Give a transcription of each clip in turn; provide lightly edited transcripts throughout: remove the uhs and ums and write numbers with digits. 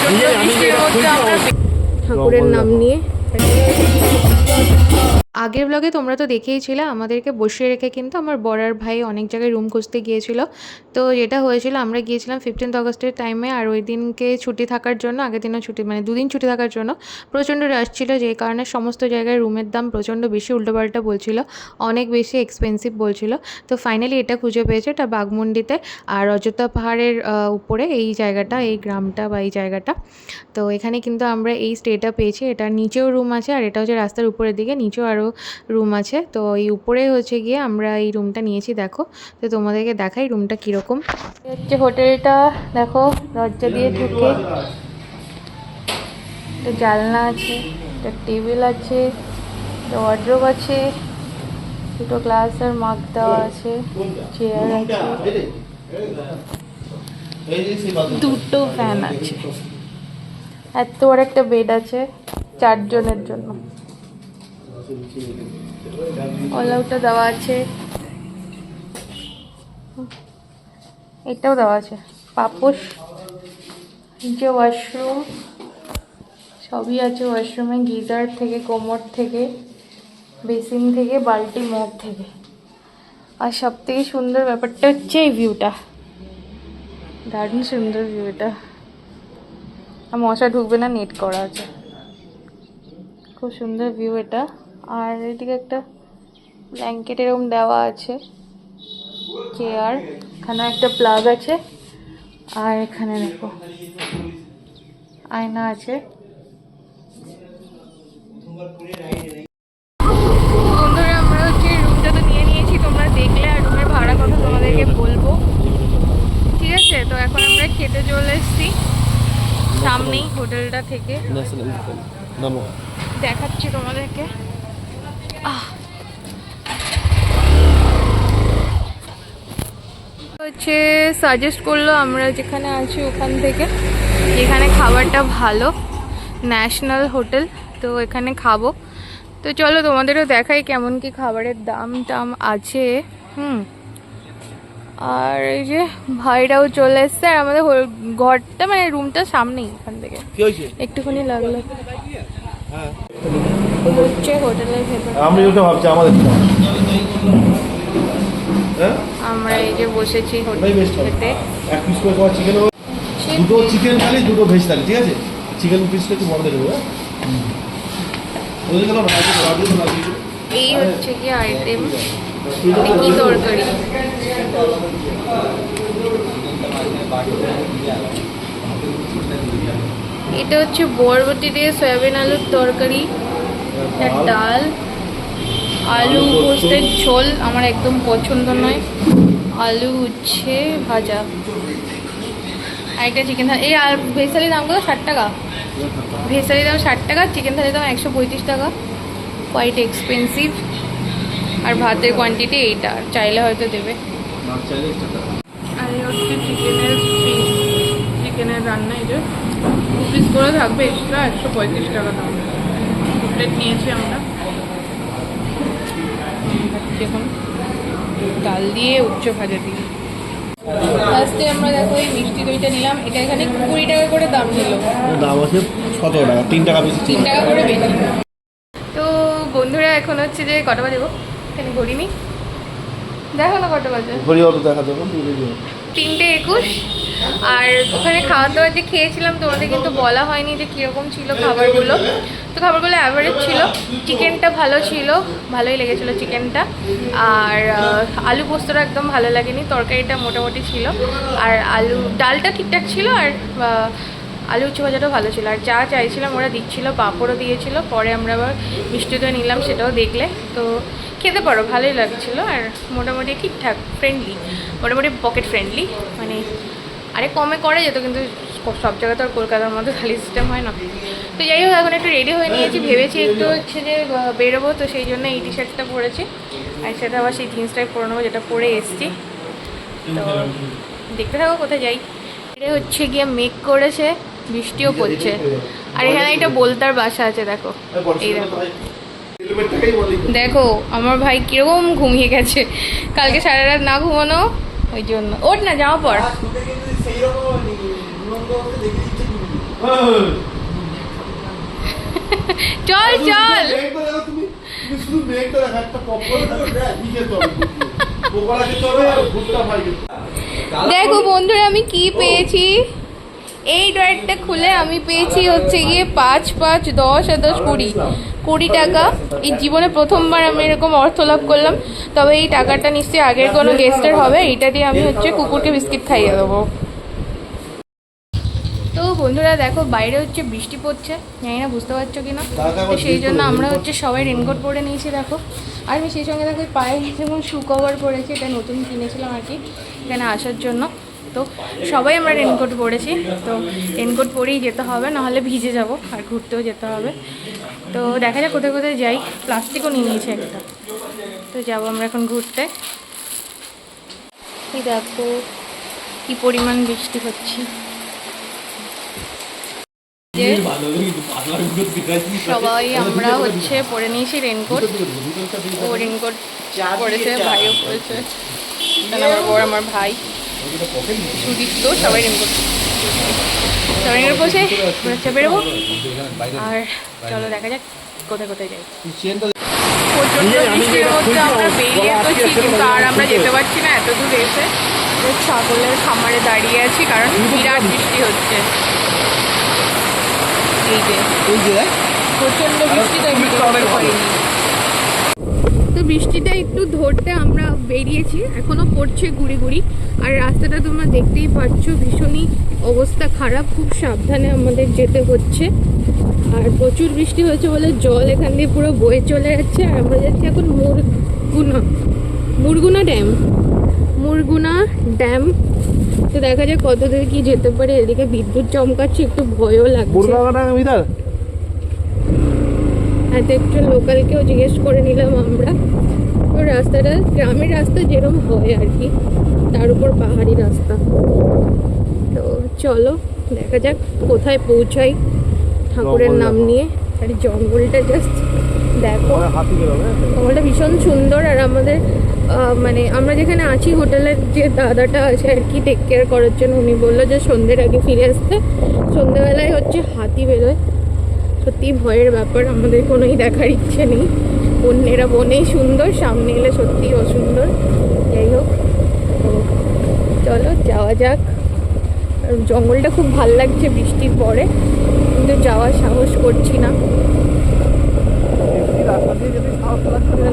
প্রচন্ড বৃষ্টির মধ্যে আমরা ঠাকুরের নাম নিয়ে। আগের ব্লগে তোমরা তো দেখেইছিলে আমাদেরকে বসিয়ে রেখে কিন্তু আমার বর আর ভাই অনেক জায়গায় রুম খুঁজতে গিয়েছিল। তো যেটা হয়েছিল, আমরা গিয়েছিলাম 15 আগস্টের টাইমে, আর ওই দিনকে ছুটি থাকার জন্য, আগের দিনও ছুটি, মানে দুদিন ছুটি থাকার জন্য প্রচণ্ড রাশ ছিল, যে কারণে সমস্ত জায়গায় রুমের দাম প্রচণ্ড বেশি উল্টোপাল্টা বলছিল, অনেক বেশি এক্সপেন্সিভ বলছিল। তো ফাইনালি এটা খুঁজে পেয়েছে, এটা বাঘমুন্ডিতে, আর অযোধ্যা পাহাড়ের উপরে এই জায়গাটা, এই গ্রামটা বা এই জায়গাটা। তো এখানে কিন্তু আমরা এই স্টেটা পেয়েছি। এটার নিচেও রুম আছে, আর এটা হচ্ছে রাস্তার উপরের দিকে, নিচেও আরও রুম আছে। তো এই উপরে হচ্ছে গিয়ে আমরা এই রুমটা নিয়েছি। দেখো, তো তোমাদেরকে দেখাই রুমটা কীরকম হচ্ছে। হোটেলটা দেখো, দরজা দিয়ে ঢুকে একটা জানলা আছে, একটা টেবিল আছে, একটা ওয়ার্ড্রোব আছে, দুটো গ্লাস আর মাগ দেওয়া আছে, চেয়ার আছে, দুটো ফ্যান আছে, এত বড় একটা বেড আছে 4 জনের জন্য। অল আউটটা দেওয়া আছে, এটাও দেওয়া আছে, পাপোশ, নিচে ওয়াশরুম সবই আছে। ওয়াশরুমে গিজার থেকে, কোমোড থেকে, বেসিন থেকে, বালতি, মগ থেকে। আর সব থেকে সুন্দর ব্যাপারটা হচ্ছে এই ভিউটা, দারুণ সুন্দর ভিউ এটা। আর মশা ঢুকবে না, নেট করা আছে, খুব সুন্দর ভিউ এটা। আর এদিকে একটা ব্ল্যাঙ্কেট এরকম দেওয়া আছে, চেয়ার, এখানে একটা প্লাগ আছে, আর এখানে দেখো আয়না আছে। বন্ধুরা, আমরা হচ্ছে রুমটা তো নিয়ে নিয়েছি, তোমরা দেখলে, আর রুমের ভাড়া কত তোমাদেরকে বলবো, ঠিক আছে? তো এখন আমরা খেতে চলে এসেছি সামনেই হোটেলটা থেকে, দেখাচ্ছি তোমাদেরকে। হচ্ছে সাজেস্ট করলো আমরা যেখানে আছি ওখান থেকে, এখানে খাবারটা ভালো, ন্যাশনাল হোটেল, তো এখানে খাবো। তো চলো তোমাদেরও দেখাই কেমন কি খাবারের দাম টাম আছে। আর এই যে ভাইরাও চলে এসছে, আর আমাদের ঘরটা মানে রুমটা সামনেই, এখান থেকে একটুখানি লাগলো হচ্ছে হোটেলের ভেতর। আমরা এই যে বসেছি হোটেলেতে, দুটো চিকেন থালি, দুটো ভেজ থালি, ঠিক আছে? চিকেন পিসটা একটু বড় দেবো। এই হচ্ছে কি আইটেম, কি তরকারি, এটা হচ্ছে বরবটি দিয়ে সয়াবিন আলুর তরকারি, ডাল, আলু পোস্তের ঝোল আমার একদম পছন্দ নয়, আলু উচ্ছে ভাজা, আর একটা চিকেন থালি। এই আর ভেজ থালির দাম কত? 60 টাকা। ভেজ থালির দাম 60 টাকা, চিকেন থালির দাম 135 টাকা, কোয়াইট এক্সপেন্সিভ। আর ভাতের কোয়ান্টিটি এইটা, আর চাইলে হয়তো দেবে। আর এই হচ্ছে চিকেনের পিস, চিকেনের রান্না, এটা 2 পিস করে থাকবে, এক্সট্রা 135 টাকা দাম। প্লেট নিয়েছি আমরা, এখন ডাল দিয়ে উচ্চ ভাজা দিয়ে। লাস্টে আমরা দেখো এই মিষ্টি দইটা নিলাম, এটা এখানে 20 টাকা করে দাম নিল, দাম আছে 17 টাকা, 3 টাকা বেশি, 3 টাকা করে বেশি। তো বন্ধুরা, এখন হচ্ছে যে কটা বাজে গো, এখানে ঘড়ি নি, দেখো না কটা বাজে, ঘড়ি অত দেখা দেবো, 3:21। আর ওখানে খাওয়া দাওয়া যে খেয়েছিলাম তোমাদের কিন্তু বলা হয়নি যে কীরকম ছিল খাবারগুলো। তো খাবারগুলো অ্যাভারেজ ছিল, চিকেনটা ভালো ছিল, ভালোই লেগেছিলো চিকেনটা। আর আলু পোস্তটা একদম ভালো লাগেনি, তরকারিটা মোটামুটি ছিল, আর ডালটা ঠিকঠাক ছিল, আর আলু উচ্ছে ভাজাটাও ভালো ছিল। আর যা চাইছিলাম ওরা দিচ্ছিলো, পাঁপড়ও দিয়েছিল। পরে আমরা আবার মিষ্টি দই নিলাম, সেটাও দেখলে। তো খেতে পারো, ভালোই লাগছিলো, আর মোটামুটি ঠিকঠাক, ফ্রেন্ডলি, মোটামুটি পকেট ফ্রেন্ডলি, মানে আরে কমে করে যেত, কিন্তু সব জায়গায় তো আর কলকাতার মধ্যে থালি সিস্টেম হয় না। তো যাই হোক, এখন একটু রেডি হয়ে নিয়েছি, ভেবেছি একটু হচ্ছে যে বেরোবো, তো সেই জন্য এই টি শার্টটা পরেছি, আর সেটা আবার সেই জিন্সটাই পরে নেবো যেটা পরে এসছি। তো দেখতে থাকো কোথায় যাই। এটা হচ্ছে গিয়ে মেঘ করেছে, বৃষ্টিও পড়ছে, আর এখানে একটা বোলতার বাসা আছে, দেখো এই দেখো, দেখো আমার ভাই কিরকম ঘুমিয়ে গেছে, কালকে সারা রাত না ঘুমানো, ওই জন্য। ওঠ না, যাওয়া পর চল চল তুমি শুধু মেঘটা দেখা, একটা পপকর্ন কি খেতে হবে, পকোড়া খেতে হবে আর ভুট্টা ফ্রাই খেতে হবে। দেখো বন্ধুরা আমি কি পেয়েছি। এই ড্রয়ারটা খুলে আমি পেয়েছি হচ্ছে গিয়ে 5, 5, 10 আর 10, 20 টাকা। এই জীবনে প্রথমবার আমি এরকম অর্থ লাভ করলাম। তবে এই টাকাটা নিশ্চয়ই আগের কোনো গেস্টের হবে। এইটা দিয়ে আমি হচ্ছে কুকুরকে বিস্কিট খাইয়ে দেবো। তো বন্ধুরা দেখো বাইরে হচ্ছে বৃষ্টি পড়ছে, জানি না বুঝতে পারছো কিনা। তো সেই জন্য আমরা হচ্ছে সবাই রেনকোট পরে নিয়েছি দেখো। আর আমি সেই সঙ্গে দেখো পায়ে যেমন শু কভার পরেছি, এটা নতুন কিনেছিলাম আর কি এখানে আসার জন্য। তো সবাই আমরা রেনকোট পরেছি। তো রেনকোট পরেই যেতে হবে, নাহলে ভিজে যাব আর ঘুরতেও যেতে হবে। তো দেখা যাক কোথায় কোথায় যাই। প্লাস্টিকও নিয়ে নিয়েছে একটা। তো যাবো আমরা এখন ঘুরতে। এই দেখো কি পরিমাণ বৃষ্টি হচ্ছে। সবাই আমরা হচ্ছে পরে নিয়েছি রেনকোট। ও রেনকোট পরেছে, ভাইও পরেছে, আমার বর, আমার ভাই সুদীপ্ত, সবাই রেনকোট সবাই রেনকোট পরেছে। হচ্ছে বেরোবো। আর চলো দেখা যাক কোথায় কোথায় যাই। প্রচন্ড বৃষ্টির মধ্যে আমরা বেরিয়ে পড়ছি, কিন্তু আর আমরা যেতে পারছি না। এত দূর এসে ছাগলের খামারে দাঁড়িয়ে আছি, কারণ বিরাট বৃষ্টি হচ্ছে। প্রচন্ড বৃষ্টি, তাই ভিডিও করিনি। তো বৃষ্টিটা একটু ধরতে আমরা বেরিয়েছি, এখনো পড়ছে গুড়ি গুড়ি। আর রাস্তাটা তোমরা দেখতেই পাচ্ছ, ভীষণই অবস্থা খারাপ, খুব সাবধানে আমাদের যেতে হচ্ছে। আর প্রচুর বৃষ্টি হয়েছে বলে জল এখান দিয়ে পুরো বয়ে চলে যাচ্ছে। আর আমরা যাচ্ছি এখন মুরগুনা ড্যাম। তো দেখা যাক কত দূর কি যেতে পারে। এদিকে বিদ্যুৎ চমকাচ্ছে, একটু ভয়ও লাগছে। আর একটু লোকালকেও জিজ্ঞেস করে নিলাম আমরা। তো রাস্তাটা গ্রামের রাস্তা যেরকম হয় আর কি, তার উপর পাহাড়ি রাস্তা। তো চলো দেখা যাক কোথায় পৌঁছাই ঠাকুরের নাম নিয়ে। আর জঙ্গলটা জাস্ট দেখো, জঙ্গলটা ভীষণ সুন্দর। আর আমাদের মানে আমরা যেখানে আছি হোটেলের যে দাদাটা আছে আর কি টেক কেয়ার করার জন্য, উনি বললো যে সন্ধ্যের আগে ফিরে আসতে। সন্ধ্যেবেলায় হচ্ছে হাতি বেরোয়, সত্যি ভয়ের ব্যাপার। আমাদের কোনোই দেখার ইচ্ছে নেই, অন্যেরা বনেই সুন্দর, সামনে এলে সত্যি অসুন্দর। যাই হোক, তো চলো যাওয়া যাক। আর জঙ্গলটা খুব ভাল লাগছে বৃষ্টির পরে, কিন্তু যাওয়ার সাহস করছি না।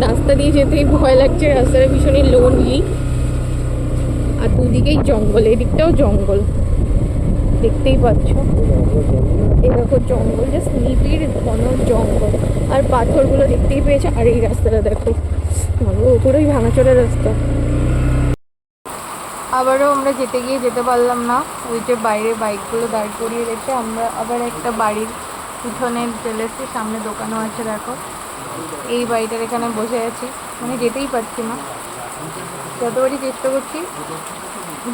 রাস্তা দিয়ে যেতেই ভয় লাগছে, রাস্তাটা ভীষণই লোনলি। আর দুদিকেই জঙ্গল, এদিকটাও জঙ্গল, দেখতেই পাচ্ছ। এই দেখো জঙ্গল, জাস্ট নিবিড় ঘন জঙ্গল। আর পাথরগুলো দেখতেই পেয়েছে। আর এই রাস্তাটা দেখো, পুরোই ভাঙাচোরা রাস্তা। আবারও আমরা যেতে গিয়ে যেতে পারলাম না। ওই যে বাইরে বাইকগুলো দাঁড় করিয়ে রেখে আমরা আবার একটা বাড়ির উঠোনে চলে এসেছি। সামনে দোকানও আছে দেখো। এই বাড়িটার এখানে বসে আছি, মানে যেতেই পারছি না। যতবারই চেষ্টা করছি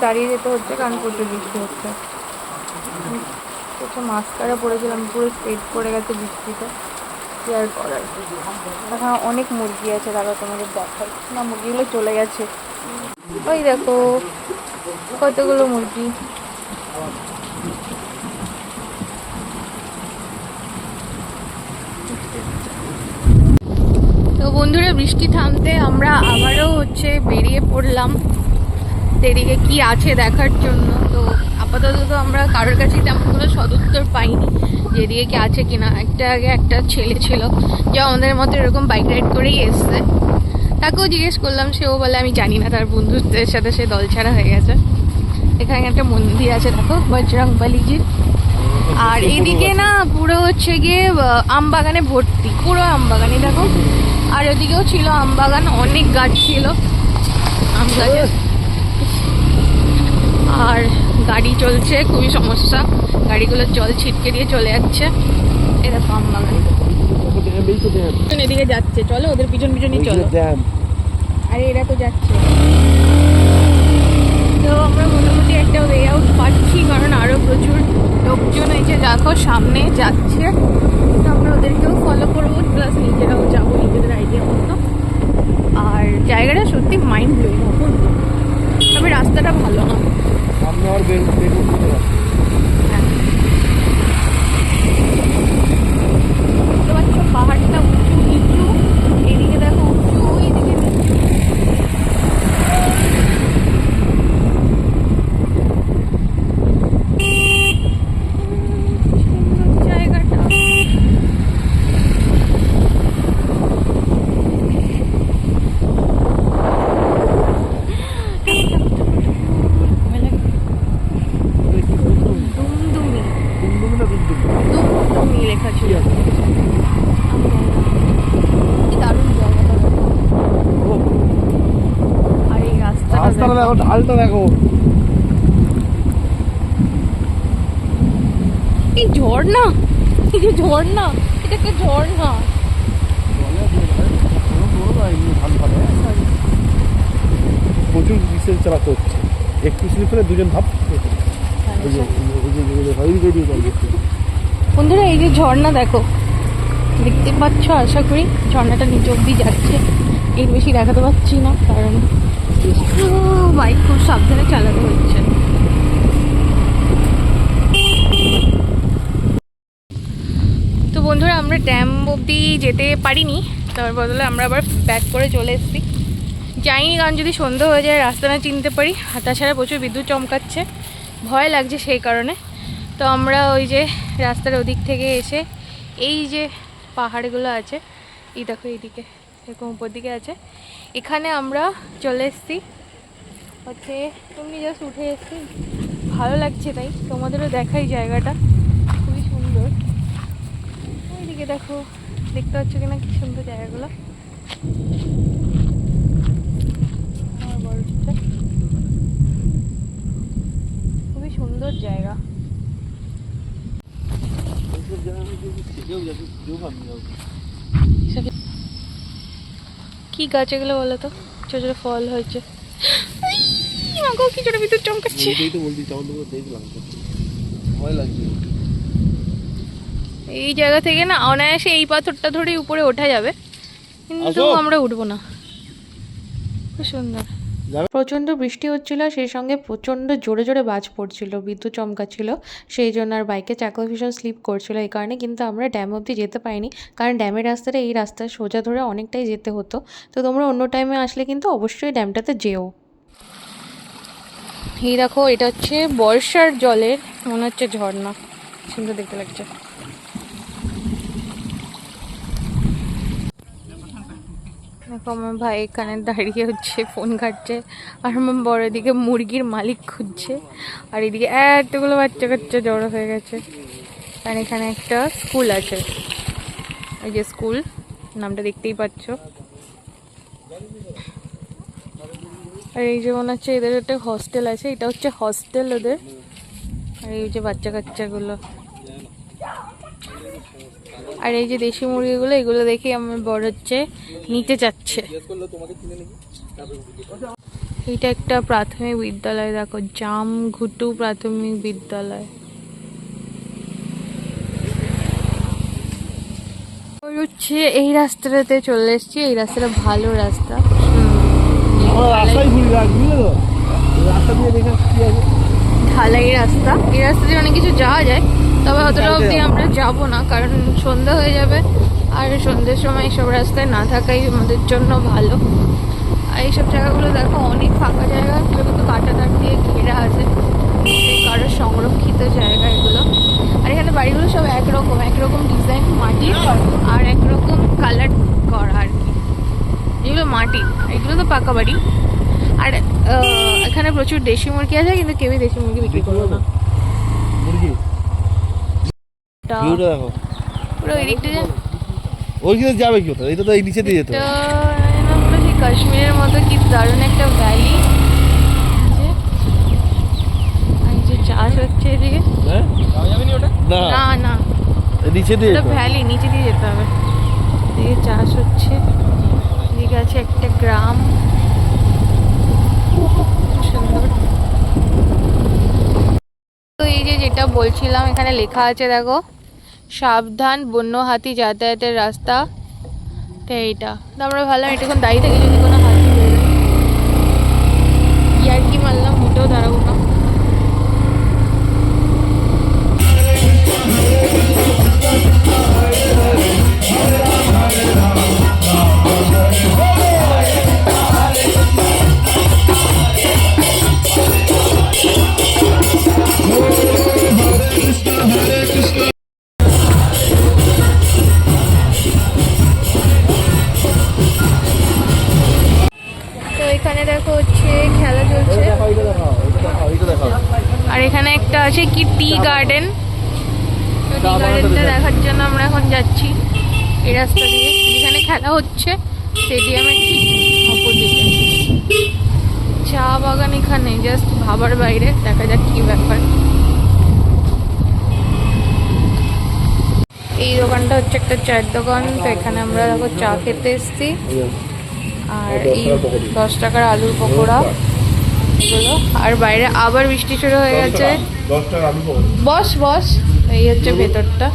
দাঁড়িয়ে যেতে হচ্ছে, কারণ প্রচুর বৃষ্টি হচ্ছে। প্রথম মাস্কারা পরেছিলাম, পুরো স্প্রেড পড়ে গেছে বৃষ্টিতে। কি আর করার। এখন অনেক মুরগি আছে, দাদা তোমাদের দেখাই না। মুরগিগুলো চলে গেছে, ওই দেখো কতগুলো মুরগি। তো বন্ধুরা বৃষ্টি থামতে আমরা আবারও হচ্ছে বেরিয়ে পড়লাম এদিকে কি আছে দেখার জন্য। তো আপাতত তো আমরা কারোর কাছেই তেমন কোনো সদুত্তর পাইনি যে এদিকে কি আছে কিনা। আগে একটা ছেলে ছিল যে আমাদের মতো এরকম বাইক রাইড করেই এসছে, তাকেও জিজ্ঞেস করলাম, সেও বলে আমি জানি না, তার বন্ধুদের সাথে সে দল ছাড়া হয়ে গেছে। এখানে একটা মন্দির আছে দেখো, বজরং বলিজির। আর এইদিকে না পুরো হচ্ছে গিয়ে আম বাগানে ভর্তি, পুরো আম বাগানই দেখো। আর ওদিকেও ছিল আম বাগান, অনেক গাছ ছিল আম গাছের। আর গাড়ি চলছে, খুবই সমস্যা, গাড়িগুলোর জল ছিটকে দিয়ে চলে যাচ্ছে। এরকম আম বাগান এদিকে যাচ্ছে, চলো ওদের পিছন পিছনই চলো। আরে এরা তো যাচ্ছে। তো আমরা মোটামুটি একটা ওয়ে আউট পাচ্ছি, কারণ আরও প্রচুর লোকজন হয়েছে দেখো সামনে যাচ্ছে। তো আমরা ওদেরকেও ফলো করবো, প্লাস নিজেরাও যাবো নিজেদের আইডিয়া মতো। আর জায়গাটা সত্যি মাইন্ড ব্লোয়িং, অপূর্ব। তবে রাস্তাটা ভালো না। না দুধ দুমনি লেখা ছিল। কি দারুণ জায়গাটা দেখো। আর এই রাস্তাটা দেখো, ঢালটা দেখো। এই ঝর্ণা, এই যে ঝর্ণা, এটা একটা ঝর্ণা। প্রচুর ডিসেল চালাতে হচ্ছে, একটু স্লিপ করে দুজন ধাপ। বন্ধুরা এই যে ঝর্ণা দেখো, দেখতে পাচ্ছ আশা করি। ঝর্ণাটা নিচে অব্দি যাচ্ছে, এর বেশি দেখাতে পারছি না কারণ বাইক খুব সাবধানে চালাতে হচ্ছে। তো বন্ধুরা আমরা ড্যাম অব্দি যেতে পারিনি, তার বদলে আমরা আবার ব্যাক করে চলে এসেছি। যাইনি কারণ যদি সন্ধ্যা হয়ে যায় রাস্তা না চিনতে পারি, আর তাছাড়া প্রচুর বিদ্যুৎ চমকাচ্ছে, ভয় লাগছে সেই কারণে। তো আমরা ওই যে রাস্তার ওদিক থেকে এসে এই যে পাহাড়গুলো আছে, এই দেখো এইদিকে এরকম উপর দিকে আছে, এখানে আমরা চলে এসেছি। হচ্ছে তুমি জাস্ট উঠে এসেছি, ভালো লাগছে তাই তোমাদেরও দেখাই জায়গাটা, খুবই সুন্দর। ওইদিকে দেখো, দেখতে পাচ্ছ কিনা কি সুন্দর জায়গাগুলো। খুবই সুন্দর জায়গা। কি গাছ এগুলো বলো তো? ছোট ছোট ফল হয়েছে। কি ছোট ভিতর চমকাচ্ছে। এই জায়গা থেকে না অনায়াসে এই পাথরটা ধরেই উপরে ওঠা যাবে, কিন্তু আমরা উঠবো না। খুব সুন্দর। প্রচণ্ড বৃষ্টি হচ্ছিল, সেই সঙ্গে প্রচণ্ড জোরে জোরে বাজ পড়ছিল, বিদ্যুৎ চমকাচ্ছিল, সেই জন্য আর বাইকের চাকাও ভীষণ স্লিপ করছিল। এই কারণে কিন্তু আমরা ড্যাম অবধি যেতে পারিনি, কারণ ড্যামের রাস্তাটা এই রাস্তায় সোজা ধরে অনেকটাই যেতে হতো। তো তোমরা অন্য টাইমে আসলে কিন্তু অবশ্যই ড্যামটাতে যেও। এই দেখো, এটা হচ্ছে বর্ষার জলের মনে হচ্ছে ঝর্ণা, সুন্দর দেখতে লাগছে। দেখো আমার ভাই এখানে দাঁড়িয়ে হচ্ছে ফোন ঘাটছে, আর আমার বড় এদিকে মুরগির মালিক খুঁজছে, আর এদিকে এতগুলো বাচ্চা কাচ্চা জড়ো হয়ে গেছে। আর এখানে একটা স্কুল আছে, এই যে স্কুল নামটা দেখতেই পাচ্ছ। আর এই যে মনে হচ্ছে এদের একটা হস্টেল আছে, এটা হচ্ছে হস্টেল ওদের। আর এই যে বাচ্চা কাচ্চাগুলো, আর এই যে দেশি মুরগিগুলো, এগুলো দেখে আমার বড় হচ্ছে নিতে যাচ্ছে। এটা একটা প্রাথমিক বিদ্যালয়, দেখো জামঘুটু প্রাথমিক বিদ্যালয়। হচ্ছে এই রাস্তাটাতে চলে এসেছি, এই রাস্তাটা ভালো রাস্তা, ঢালাই রাস্তা। এই রাস্তা দিয়ে অনেক কিছু যাওয়া যায়, তবে অতটা অবধি আমরা যাব না, কারণ সন্ধ্যা হয়ে যাবে, আর সন্ধ্যের সময় এইসব রাস্তায় না থাকাই আমাদের জন্য ভালো। আর এইসব জায়গাগুলো দেখো অনেক ফাঁকা জায়গা, এগুলো কিন্তু কাঁটাতার দিয়ে ঘেরা আছে, কারোর সংরক্ষিত জায়গা এগুলো। আর এখানে বাড়িগুলো সব একরকম ডিজাইন, মাটির আর একরকম কালার করা আর কি। এগুলো মাটি, এগুলো তো পাকা বাড়ি। আর এখানে প্রচুর দেশি মুরগি আছে, কিন্তু কেউই দেশি মুরগি বিক্রি করবে না। পুরো ওই দিকটা যাবে কি ওটা, এটা তো এই নিচে দিয়ে যেতে হবে। পুরো সেই কাশ্মীরের মতো কি দারুণ একটা ভ্যালি, আর যে চাষ হচ্ছে এদিকে। না না, নিচে দিয়ে ভ্যালি, নিচে দিয়ে যেতে হবে। এদিকে চাষ হচ্ছে, এদিকে আছে একটা গ্রাম, সুন্দর। তো এই যে যেটা বলছিলাম, এখানে লেখা আছে দেখো, সাবধান বন্য হাতি যাতায়াতের রাস্তা। তো এইটা তো আমরা ভাবলাম এটুকুন দাঁড়িয়ে থাকি, যদি কোনো হাতি বেরোয়। ইয়ার কি মারলাম, মোটেও দাঁড়াবো না। চলছে। এটা দেখো, আর এখানে একটা আছে কি টি গার্ডেন, টি গার্ডেনটা দেখার জন্য আমরা এখন যাচ্ছি এই রাস্তা দিয়ে, যেখানে খেলা হচ্ছে স্টেডিয়ামের ঠিক অপোজিটে। চা বাগান এখানে জাস্ট ভাবার বাইরে, দেখা যাক কি ব্যাপার। এই দোকানটা হচ্ছে একটা চায়ের দোকান, তো এখানে আমরা দেখো চা খেতে এসেছি। আর এই 10 টাকার আলুর পকোড়া এগুলো। আর বাইরে আবার বৃষ্টি শুরু হয়ে গেছে। 10 টাকা আলু পকোড়া। বস বস, এই হচ্ছে ভেতরটা।